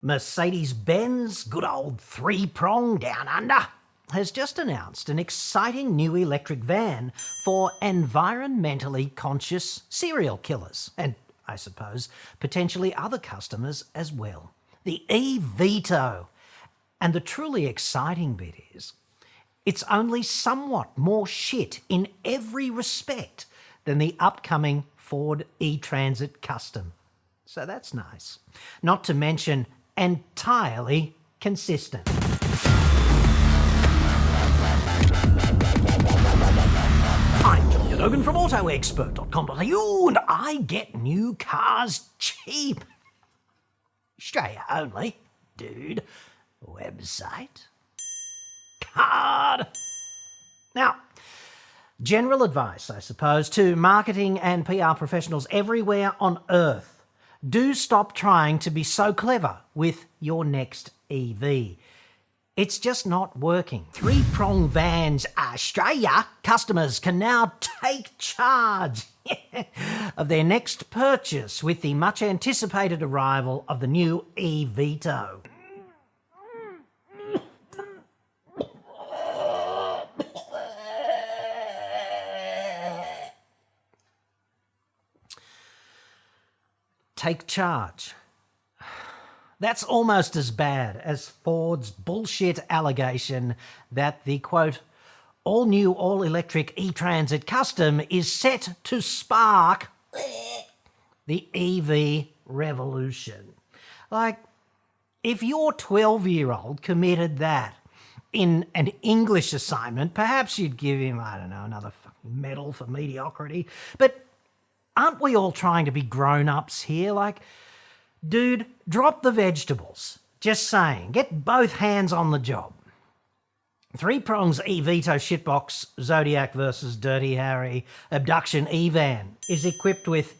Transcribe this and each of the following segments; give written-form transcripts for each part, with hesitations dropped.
Mercedes-Benz, good old three-prong down under, has just announced an exciting new electric van for environmentally conscious serial killers and, I suppose, potentially other customers as well. The eVito. And the truly exciting bit is, it's only somewhat more shit in every respect than the upcoming Ford e-Transit Custom. So that's nice. Not to mention entirely consistent. I'm John Cadogan from AutoExpert.com.au and I get new cars cheap. Australia only, dude. Website. Card. Now, general advice, I suppose, to marketing and PR professionals everywhere on earth. Do stop trying to be so clever with your next EV. It's just not working. Three-prong vans Australia customers can now take charge of their next purchase with the much anticipated arrival of the new eVito. Take charge. That's almost as bad as Ford's bullshit allegation that the, quote, all-new, all-electric e-Transit Custom is set to spark the EV revolution. Like, if your 12-year-old committed that in an English assignment, perhaps you'd give him, I don't know, another fucking medal for mediocrity. But aren't we all trying to be grown-ups here? Like, dude, drop the vegetables. Just saying. Get both hands on the job. Three prongs eVito shitbox Zodiac versus Dirty Harry abduction E-van is equipped with,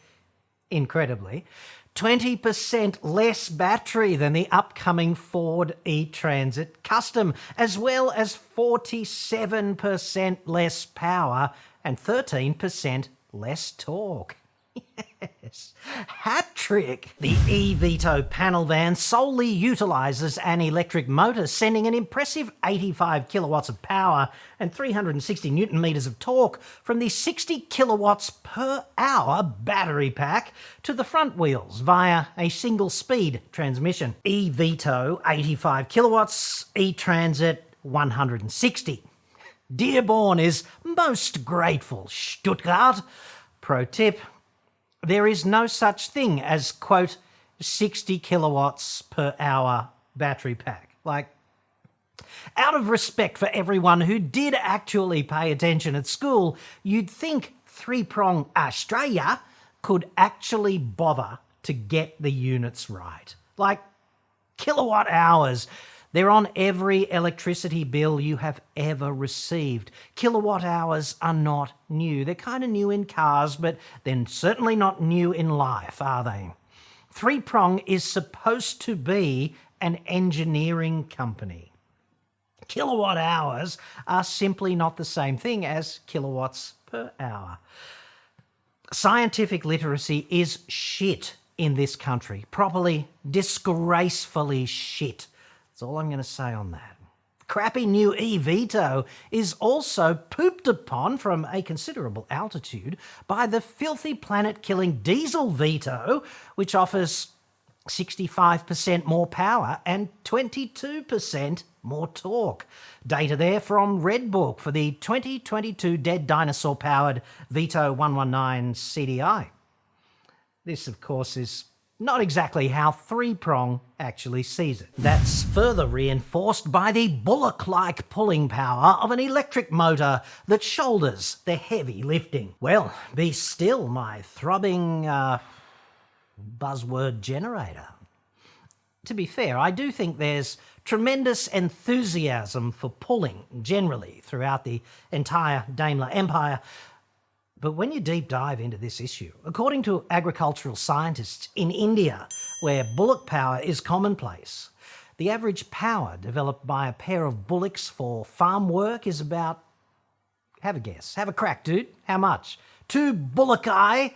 incredibly, 20% less battery than the upcoming Ford e-Transit Custom, as well as 47% less power and 13% less torque. Yes, hat trick. The eVito panel van solely utilises an electric motor, sending an impressive 85 kilowatts of power and 360 newton meters of torque from the 60 kilowatts per hour battery pack to the front wheels via a single-speed transmission. eVito 85 kilowatts, e-Transit 160. Dearborn is most grateful, Stuttgart. Pro tip. There is no such thing as, quote, 60 kilowatts per hour battery pack. Like, out of respect for everyone who did actually pay attention at school, you'd think three-prong Australia could actually bother to get the units right. Like, kilowatt hours. They're on every electricity bill you have ever received. Kilowatt hours are not new. They're kind of new in cars, but they're certainly not new in life, are they? Three-prong is supposed to be an engineering company. Kilowatt hours are simply not the same thing as kilowatts per hour. Scientific literacy is shit in this country. Properly, disgracefully shit. That's all I'm going to say on that. Crappy new eVito is also pooped upon from a considerable altitude by the filthy planet-killing diesel Vito, which offers 65% more power and 22% more torque. Data there from Redbook for the 2022 dead dinosaur-powered Vito 119 CDI. This, of course, is not exactly how three-prong actually sees it. That's further reinforced by the bullock-like pulling power of an electric motor that shoulders the heavy lifting. Well, be still, my throbbing buzzword generator. To be fair, I do think there's tremendous enthusiasm for pulling generally throughout the entire Daimler empire. But when you deep dive into this issue, according to agricultural scientists in India, where bullock power is commonplace, the average power developed by a pair of bullocks for farm work is about, have a guess, have a crack, dude, how much? 2 bullock-eye,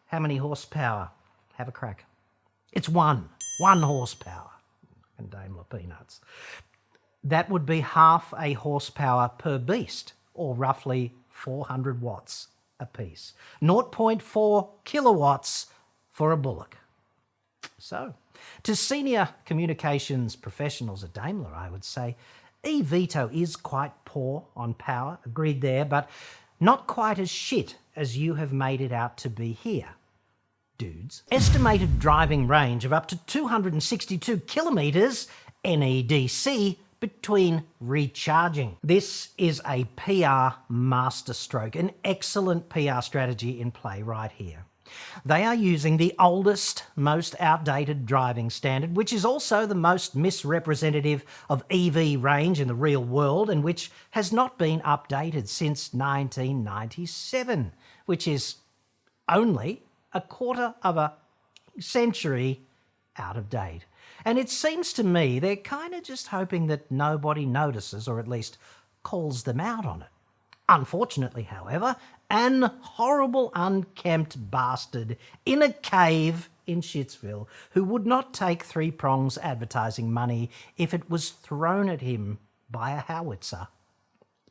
how many horsepower? Have a crack. It's 1 horsepower. and Daimler peanuts. That would be half a horsepower per beast, or roughly 400 watts apiece. 0.4 kilowatts for a Bullock. So, to senior communications professionals at Daimler, I would say, eVito is quite poor on power, agreed there, but not quite as shit as you have made it out to be here, dudes. Estimated driving range of up to 262 kilometres NEDC between recharging. This is a PR masterstroke, an excellent PR strategy in play right here. They are using the oldest, most outdated driving standard, which is also the most misrepresentative of EV range in the real world and which has not been updated since 1997, which is only a quarter of a century out of date. And it seems to me they're kind of just hoping that nobody notices or at least calls them out on it. Unfortunately, however, an horrible unkempt bastard in a cave in Shitsville who would not take Three Prongs advertising money if it was thrown at him by a howitzer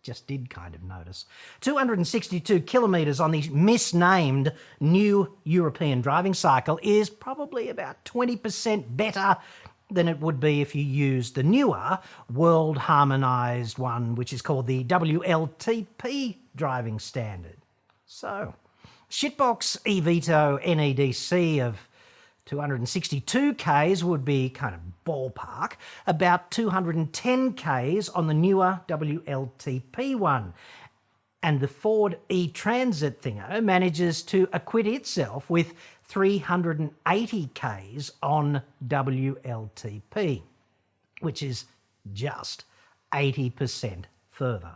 just did kind of notice. 262 kilometres on the misnamed new European driving cycle is probably about 20% better than it would be if you used the newer, world harmonised one, which is called the WLTP driving standard. So, shitbox eVito NEDC of 262 Ks would be kind of ballpark, about 210 Ks on the newer WLTP one. And the Ford e-Transit thingo manages to acquit itself with 380 Ks on WLTP, which is just 80% further.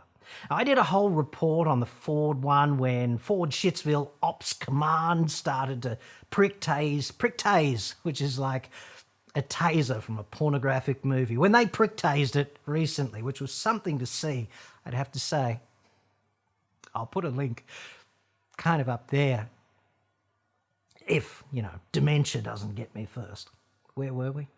I did a whole report on the Ford one when Ford Shitsville Ops Command started to prick tase, which is like a taser from a pornographic movie. When they prick tased it recently, which was something to see, I'd have to say. I'll put a link kind of up there if, dementia doesn't get me first. Where were we?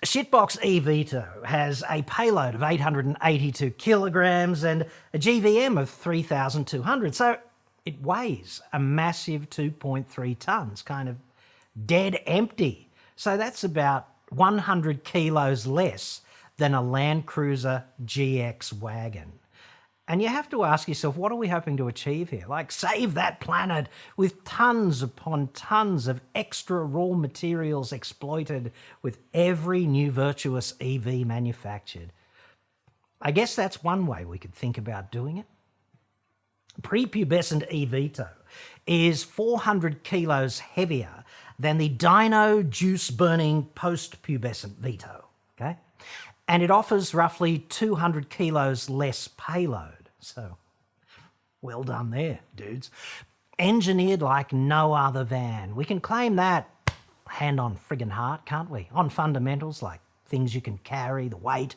Shitbox eVito has a payload of 882 kilograms and a GVM of 3,200, so it weighs a massive 2.3 tonnes, kind of dead empty. So that's about 100 kilos less than a Land Cruiser GX wagon. And you have to ask yourself, what are we hoping to achieve here? Like, save that planet with tons upon tons of extra raw materials exploited with every new virtuous EV manufactured. I guess that's one way we could think about doing it. Prepubescent eVito is 400 kilos heavier than the dyno juice-burning post-pubescent Vito, okay? And it offers roughly 200 kilos less payload. So, well done there, dudes. Engineered like no other van. We can claim that hand on friggin' heart, can't we? On fundamentals like things you can carry, the weight,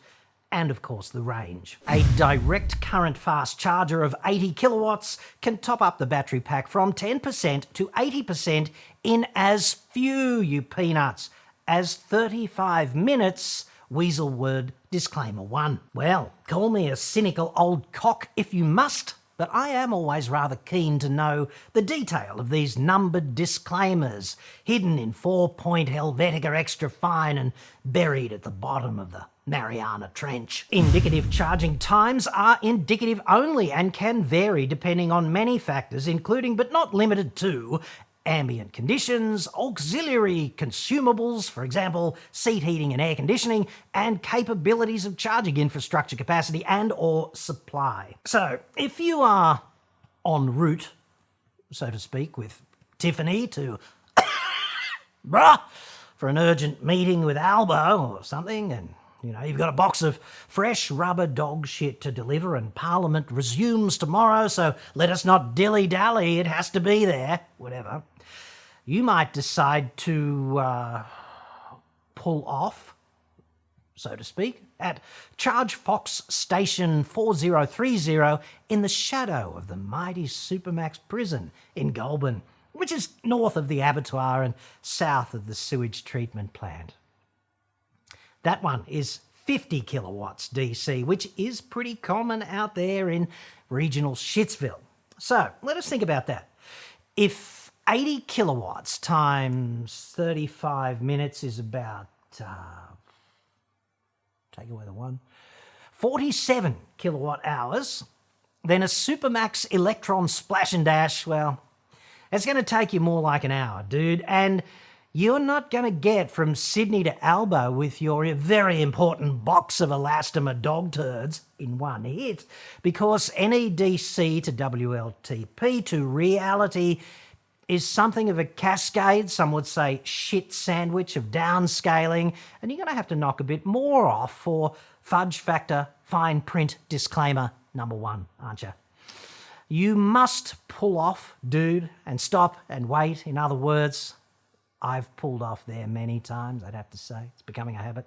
and of course the range. A direct current fast charger of 80 kilowatts can top up the battery pack from 10% to 80% in as few, you peanuts, as 35 minutes. Weasel word disclaimer 1. Well, call me a cynical old cock if you must, but I am always rather keen to know the detail of these numbered disclaimers, hidden in 4-point Helvetica extra fine and buried at the bottom of the Mariana Trench. Indicative charging times are indicative only and can vary depending on many factors, including but not limited to ambient conditions, auxiliary consumables, for example, seat heating and air conditioning, and capabilities of charging infrastructure capacity and or supply. So, if you are en route, so to speak, with Tiffany to for an urgent meeting with Albo or something, and you've got a box of fresh rubber dog shit to deliver and Parliament resumes tomorrow, so let us not dilly-dally, it has to be there, whatever. You might decide to pull off, so to speak, at Charge Fox Station 4030 in the shadow of the mighty Supermax prison in Goulburn, which is north of the abattoir and south of the sewage treatment plant. That one is 50 kilowatts DC, which is pretty common out there in regional Shitsville. So let us think about that. If 80 kilowatts times 35 minutes is about, take away the 1, 47 kilowatt hours, then a Supermax Electron Splash and Dash, well, it's going to take you more like an hour, dude. And you're not going to get from Sydney to Albo with your very important box of elastomer dog turds in one hit, because NEDC to WLTP to reality is something of a cascade, some would say shit sandwich of downscaling, and you're going to have to knock a bit more off for fudge factor fine print disclaimer number 1, aren't you? You must pull off, dude, and stop and wait. In other words, I've pulled off there many times, I'd have to say. It's becoming a habit.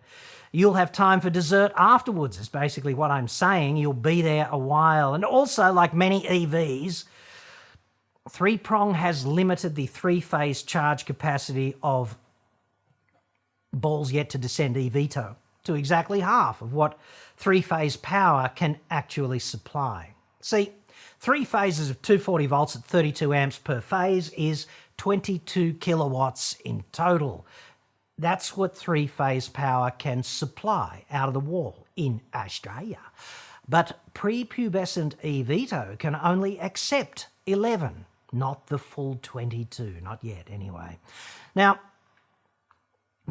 You'll have time for dessert afterwards, is basically what I'm saying. You'll be there a while. And also, like many EVs, 3-prong has limited the 3-phase charge capacity of balls yet to descend eVito to exactly half of what 3-phase power can actually supply. See, 3 phases of 240 volts at 32 amps per phase is 22 kilowatts in total. That's what 3-phase power can supply out of the wall in Australia. But prepubescent eVito can only accept 11, not the full 22, not yet anyway. Now,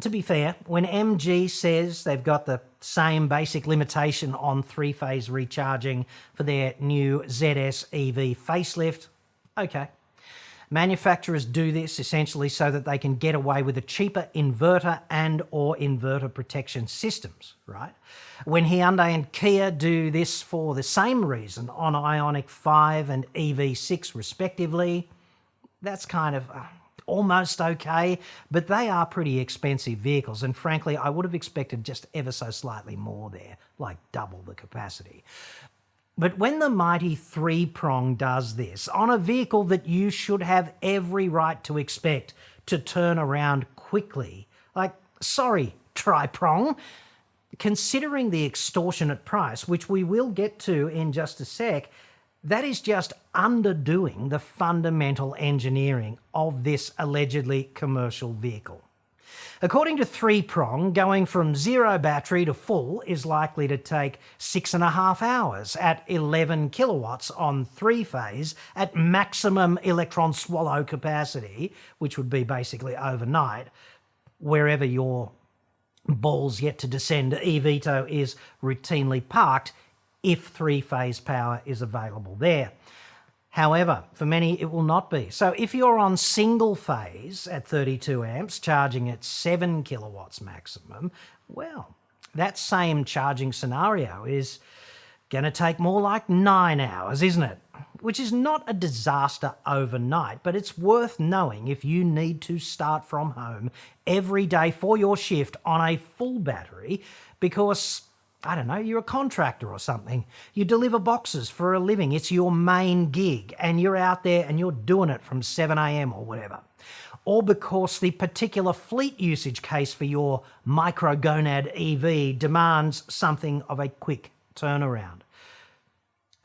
to be fair, when MG says they've got the same basic limitation on 3-phase recharging for their new ZS EV facelift, okay. Manufacturers do this essentially so that they can get away with a cheaper inverter and or inverter protection systems, right? When Hyundai and Kia do this for the same reason on Ioniq 5 and EV6 respectively, that's kind of almost okay, but they are pretty expensive vehicles, and frankly, I would have expected just ever so slightly more there, like double the capacity. But when the mighty 3-prong does this on a vehicle that you should have every right to expect to turn around quickly, like, sorry, tri-prong, considering the extortionate price, which we will get to in just a sec, that is just underdoing the fundamental engineering of this allegedly commercial vehicle. According to 3-prong, going from 0 battery to full is likely to take 6.5 hours at 11 kilowatts on 3-phase at maximum electron swallow capacity, which would be basically overnight, wherever your balls yet to descend eVito is routinely parked, if 3-phase power is available there. However, for many it will not be. So if you're on single phase at 32 amps, charging at 7 kilowatts maximum, well, that same charging scenario is going to take more like 9 hours, isn't it? Which is not a disaster overnight, but it's worth knowing if you need to start from home every day for your shift on a full battery because, I don't know, you're a contractor or something. You deliver boxes for a living. It's your main gig and you're out there and you're doing it from 7 a.m. or whatever. Or because the particular fleet usage case for your microgonad EV demands something of a quick turnaround.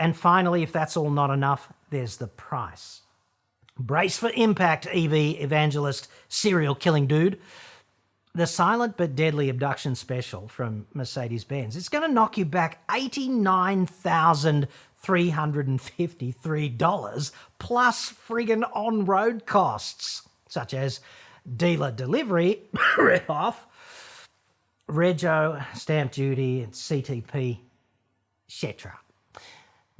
And finally, if that's all not enough, there's the price. Brace for impact, EV evangelist, serial killing dude. The Silent but Deadly Abduction Special from Mercedes-Benz, it's going to knock you back $89,353 plus friggin' on-road costs, such as dealer delivery, rip-off, rego, stamp duty, and CTP, etc.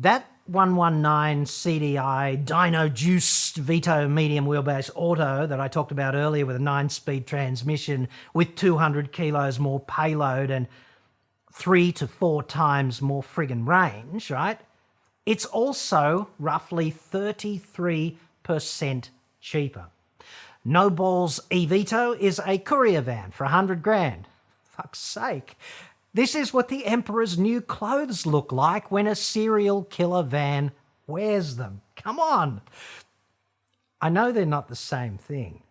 That 119 CDI dyno juiced Vito medium wheelbase auto that I talked about earlier with a 9-speed transmission with 200 kilos more payload and 3 to 4 times more friggin' range, right? It's also roughly 33% cheaper. No Balls eVito is a courier van for $100,000. Fuck's sake. This is what the Emperor's new clothes look like when a serial killer van wears them. Come on. I know they're not the same thing,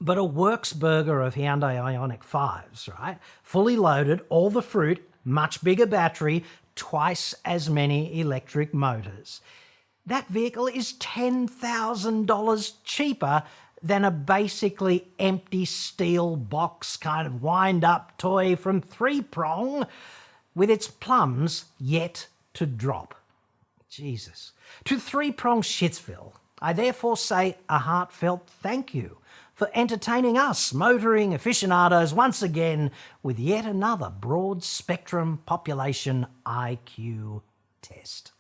But a works burger of Hyundai Ioniq 5s, right? Fully loaded, all the fruit, much bigger battery, twice as many electric motors. That vehicle is $10,000 cheaper than a basically empty steel box kind of wind-up toy from Three Prong with its plums yet to drop. Jesus. To Three Prong Shitsville, I therefore say a heartfelt thank you for entertaining us motoring aficionados once again with yet another broad-spectrum population IQ test.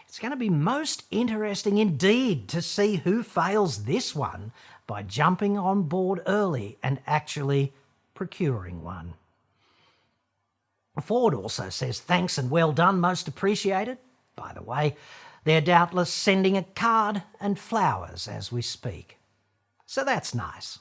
It's going to be most interesting indeed to see who fails this one by jumping on board early and actually procuring one. Ford also says thanks and well done, most appreciated. By the way, they're doubtless sending a card and flowers as we speak. So that's nice.